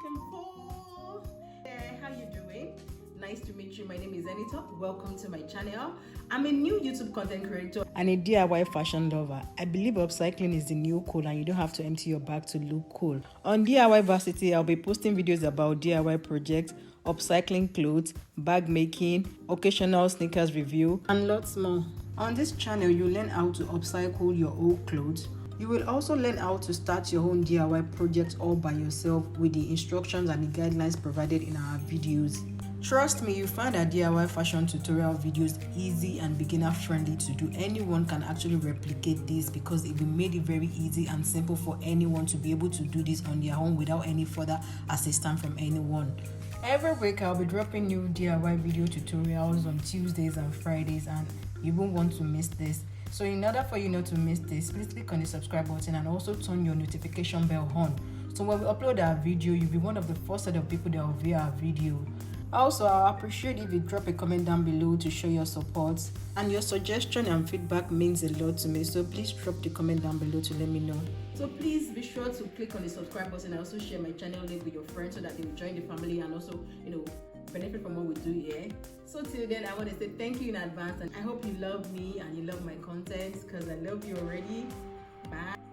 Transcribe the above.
looking for? Hey, how you doing? Nice to meet you. My name is Enitan. Welcome to my channel. I'm a new YouTube content creator and a DIY fashion lover. I believe upcycling is the new cool and you don't have to empty your bag to look cool. On DIY Versity, I'll be posting videos about DIY projects, upcycling clothes, bag making, occasional sneakers review, and lots more. On this channel, you'll learn how to upcycle your old clothes. You will also learn how to start your own DIY project all by yourself with the instructions and the guidelines provided in our videos. Trust me, you find our DIY fashion tutorial videos easy and beginner friendly to do. Anyone can actually replicate this because it will make it very easy and simple for anyone to be able to do this on their own without any further assistance from anyone. Every week I'll be dropping new DIY video tutorials on Tuesdays and Fridays, and you won't want to miss this. So in order for you not to miss this, please click on the subscribe button and also turn your notification bell on. So when we upload our video, you'll be one of the first set of people that will view our video. Also, I'll appreciate if you drop a comment down below to show your support, and your suggestion and feedback means a lot to me, so please drop the comment down below to let me know. So please be sure to click on the subscribe button and also share my channel link with your friends so that they will join the family and also, benefit from what we do here. So till then, I want to say thank you in advance, and I hope you love me and you love my content because I love you already. Bye.